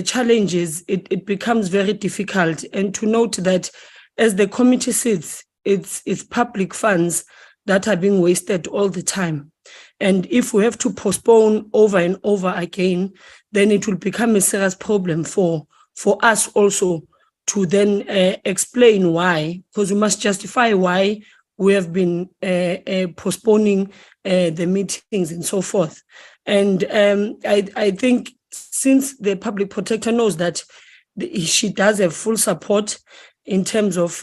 K: challenges, it becomes very difficult. And to note that as the committee sits, it's public funds that are being wasted all the time. And if we have to postpone over and over again, then it will become a serious problem for us also to then explain why, because we must justify why we have been postponing the meetings and so forth. And I think since the Public Protector knows that she does have full support in terms of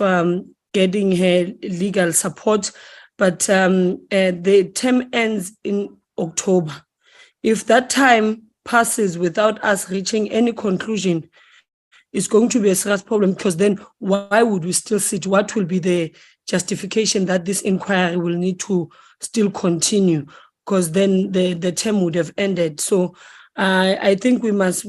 K: getting her legal support, but the term ends in October. If that time passes without us reaching any conclusion, it's going to be a serious problem, because then why would we still sit? What will be the justification that this inquiry will need to still continue? Because then the term would have ended. So I think we must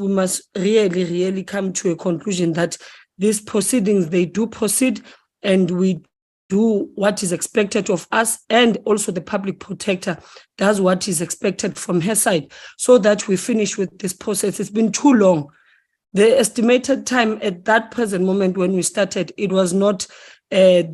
K: really come to a conclusion that these proceedings, they do proceed, and we do what is expected of us, and also the Public Protector does what is expected from her side, so that we finish with this process. It's been too long. The estimated time at that present moment when we started, it was not it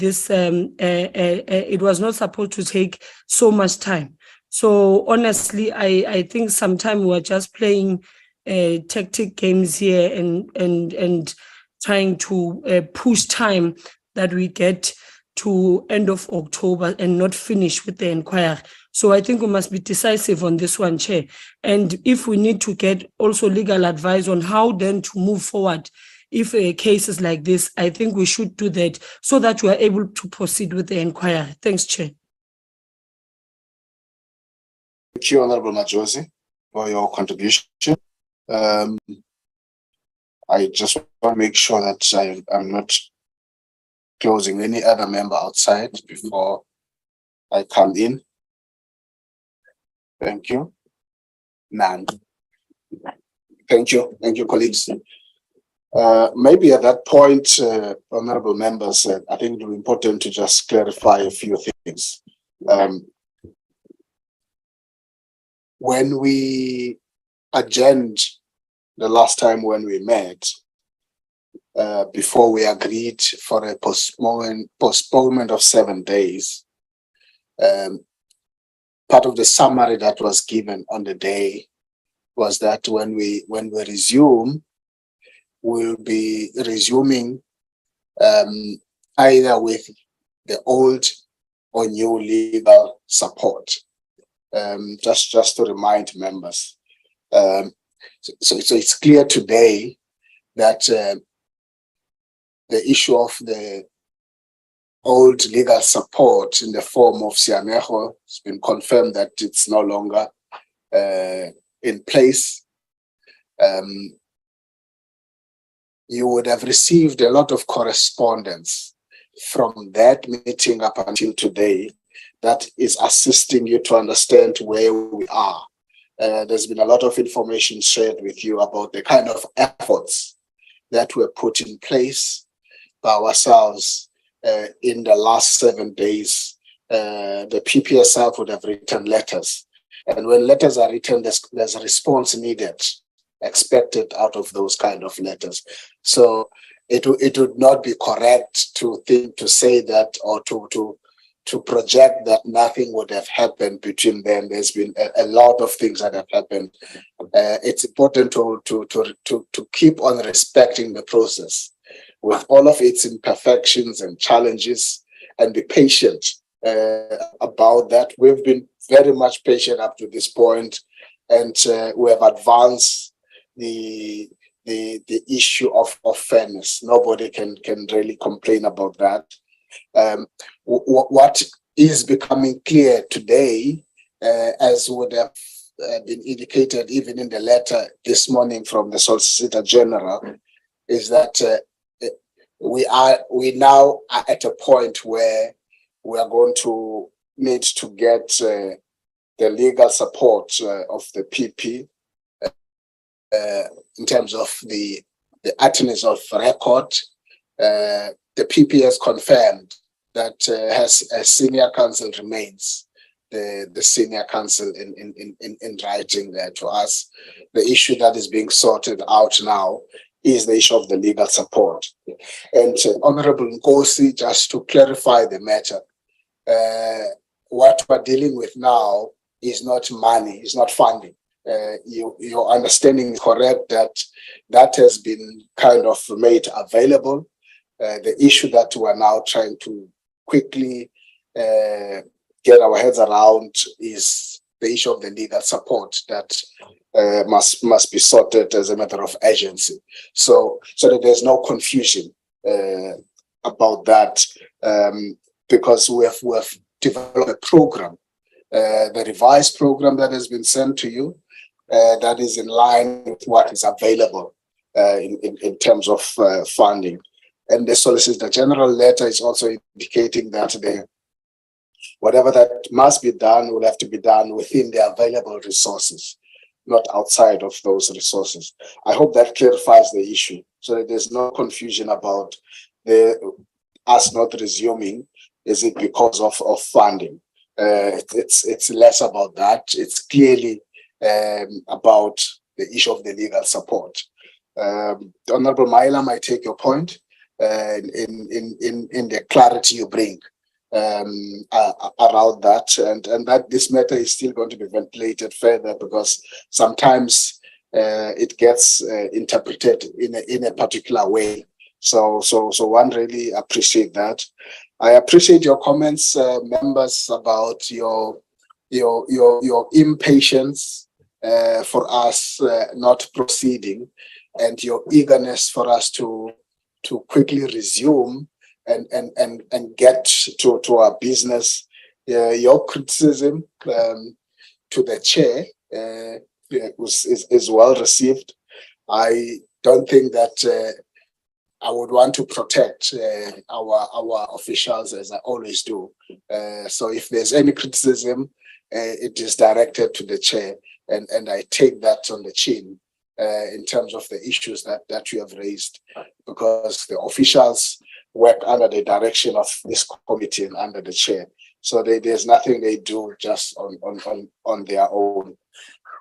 K: was not supposed to take so much time. So honestly, I think sometimes we're just playing tactic games here and trying to push time that we get to end of October and not finish with the inquiry. So I think we must be decisive on this one, Chair. And if we need to get also legal advice on how then to move forward, if cases like this, I think we should do that so that we are able to proceed with the inquiry. Thanks, Chair.
A: Thank you, Honorable Majosi, for your contribution. I just want to make sure that I'm not closing any other member outside before I come in. Thank you. None. Thank you, colleagues. Maybe at that point, honorable members, I think it will be important to just clarify a few things. When we adjourned the last time when we met, before we agreed for a postponement of 7 days, part of the summary that was given on the day was that when we resume, we'll be resuming either with the old or new legal support. Just to remind members. So it's clear today that the issue of the old legal support in the form of Sianeho has been confirmed that it's no longer in place. You would have received a lot of correspondence from that meeting up until today that is assisting you to understand where we are. There's been a lot of information shared with you about the kind of efforts that were put in place by ourselves in the last 7 days. The PPSF would have written letters. And when letters are written, there's a response needed, expected out of those kind of letters. So it would not be correct to say that, or to project that nothing would have happened between them. There's been a lot of things that have happened. It's important to keep on respecting the process with all of its imperfections and challenges, and be patient about that. We've been very much patient up to this point, and we have advanced the issue of fairness. Nobody can really complain about that. What is becoming clear today, as would have been indicated even in the letter this morning from the Solicitor General, is that we now are at a point where we are going to need to get the legal support of the PP in terms of the attorneys of record. The PP has confirmed that as senior counsel remains the senior counsel in writing to us. The issue that is being sorted out now is the issue of the legal support. And Honorable Nkosi, just to clarify the matter, what we're dealing with now is not money, is not funding. Your understanding is correct that has been kind of made available. The issue that we're now trying to quickly get our heads around is the issue of the legal support that must be sorted as a matter of urgency. So that there's no confusion about that, because we have developed a program, the revised program that has been sent to you, that is in line with what is available in terms of funding. And the Solicitor General letter is also indicating that whatever that must be done will have to be done within the available resources, not outside of those resources. I hope that clarifies the issue, so that there's no confusion about us not resuming. Is it because of funding? It's less about that. It's clearly about the issue of the legal support. Honorable Mailam, I take your point in the clarity you bring around that, and that this matter is still going to be ventilated further, because sometimes it gets interpreted in a particular way. So one really appreciate that. I appreciate your comments, members, about your impatience for us not proceeding, and your eagerness for us to quickly resume and get to our business. Your criticism to the chair is well received. I don't think that I would want to protect our officials, as I always do. So if there's any criticism, it is directed to the chair, and I take that on the chin in terms of the issues that you have raised, because the officials work under the direction of this committee and under the chair. So there's nothing they do just on their own.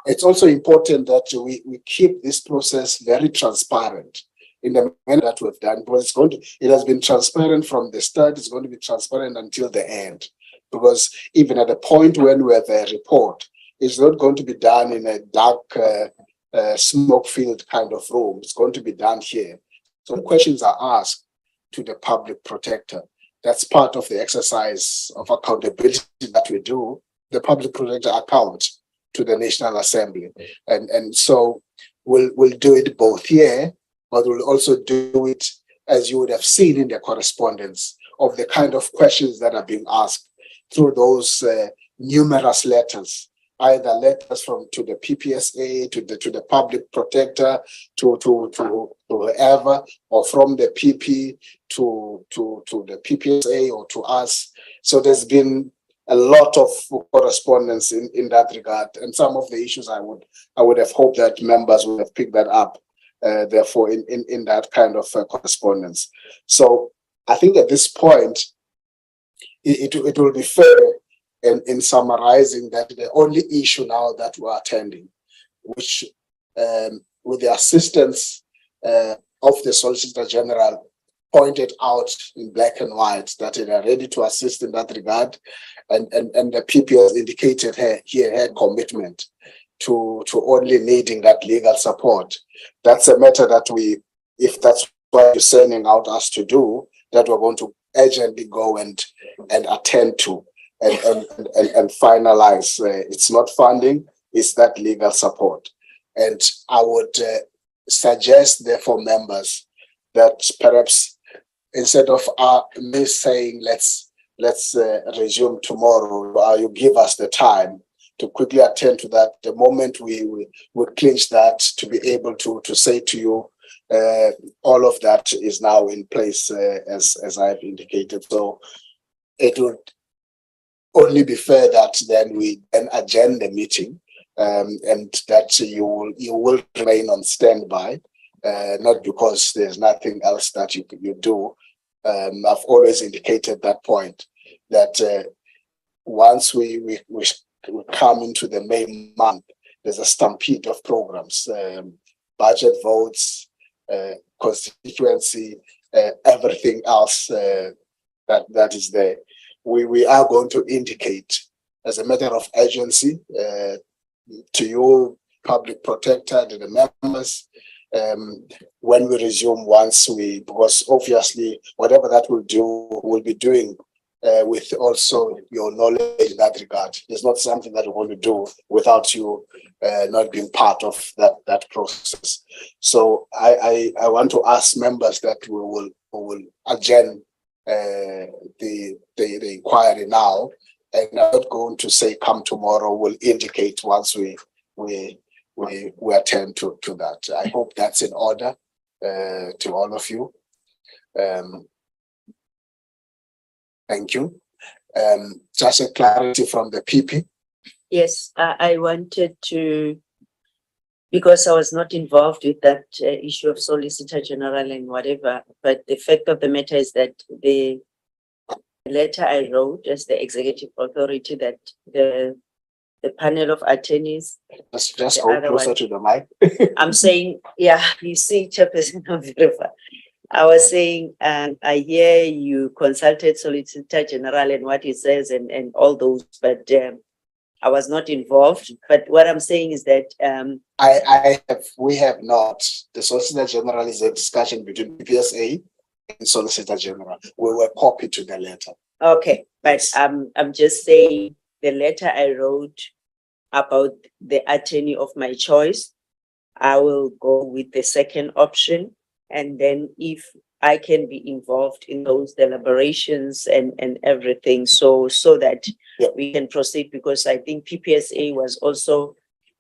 A: It's also important that we keep this process very transparent in the manner that we've done, because it has been transparent from the start. It's going to be transparent until the end, because even at the point when we have a report, it's not going to be done in a dark, smoke-filled kind of room. It's going to be done here. So questions are asked to the public protector. That's part of the exercise of accountability that we do. The public protector accounts to the National Assembly, and so we'll do it both here, but we'll also do it, as you would have seen in the correspondence, of the kind of questions that are being asked through those numerous letters, either letters to the PPSA, to the public protector, to whoever, or from the PP to the PPSA or to us. So there's been a lot of correspondence in that regard, and some of the issues I would have hoped that members would have picked that up. Therefore, in that kind of correspondence. So I think at this point, it will be fair in summarizing that the only issue now that we're attending, which with the assistance of the Solicitor General pointed out in black and white that they are ready to assist in that regard, and the PP has indicated her commitment to only needing that legal support. That's a matter that if that's what you're sending out us to do, that we're going to urgently go and attend to and finalize. It's not funding, it's that legal support. And I would suggest, therefore, members, that perhaps instead of me saying let's resume tomorrow, you give us the time to quickly attend to that. The moment we clinch that, to be able to say to you, all of that is now in place, as I've indicated. So it would only be fair that then we adjourn the meeting, and that you will remain on standby, not because there's nothing else that you do. I've always indicated that point, that once we come into the May month, there's a stampede of programs, budget votes, constituency, everything else that is there. We are going to indicate as a matter of urgency to you, Public Protector, to the members, when we resume, because obviously whatever that will do, we'll be doing with also your knowledge in that regard. It's not something that we want to do without you not being part of that process. So I want to ask members that we will adjourn the inquiry now, and I'm not going to say come tomorrow. We'll indicate once we attend to that. I hope that's in order to all of you. Thank you. Just a clarity from the PP.
C: Yes, I wanted to, because I was not involved with that issue of Solicitor General and whatever, but the fact of the matter is that the letter I wrote as the executive authority, that the panel of attorneys.
A: Just hold closer to the mic.
C: I'm saying, yeah, you see, Chairperson, I'm very far. I was saying, I hear you consulted Solicitor General and what he says and all those, but I was not involved. But what I'm saying is that
A: we have not. The Solicitor General is a discussion between PPSA and Solicitor General. We were copied to the letter.
C: Okay, but I'm just saying the letter I wrote about the attorney of my choice, I will go with the second option. And then if I can be involved in those deliberations and everything, so that we can proceed, because I think PPSA was also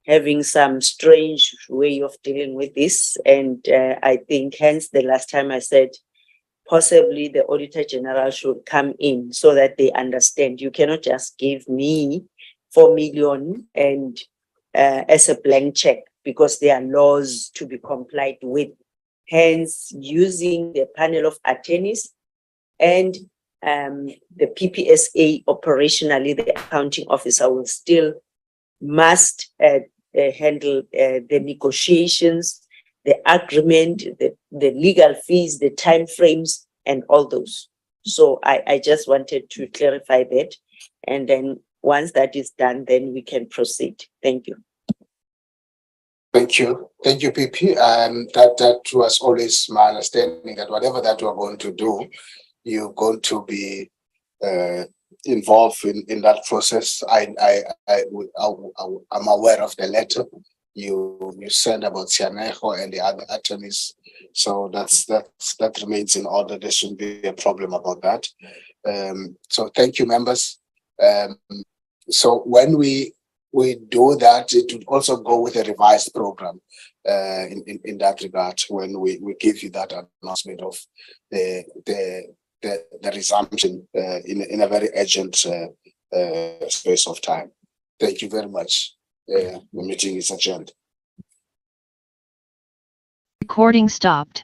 C: having some strange way of dealing with this. And I think hence the last time I said, possibly the Auditor General should come in so that they understand. You cannot just give me 4 million and as a blank check, because there are laws to be complied with. Hence, using the panel of attorneys and the PPSA operationally, the accounting officer will still must handle the negotiations, the agreement, the legal fees, the time frames, and all those. So I just wanted to clarify that. And then once that is done, then we can proceed. Thank you.
A: Thank you, PP. That was always my understanding, that whatever that we're going to do, you're going to be involved in that process. I'm aware of the letter you sent about Sianejo and the other attorneys, so that remains in order. There shouldn't be a problem about that. So thank you, members. So when we do that, it would also go with a revised program in that regard, when we give you that announcement of the resumption in a very urgent space of time. Thank you very much. The meeting is adjourned.
L: Recording stopped.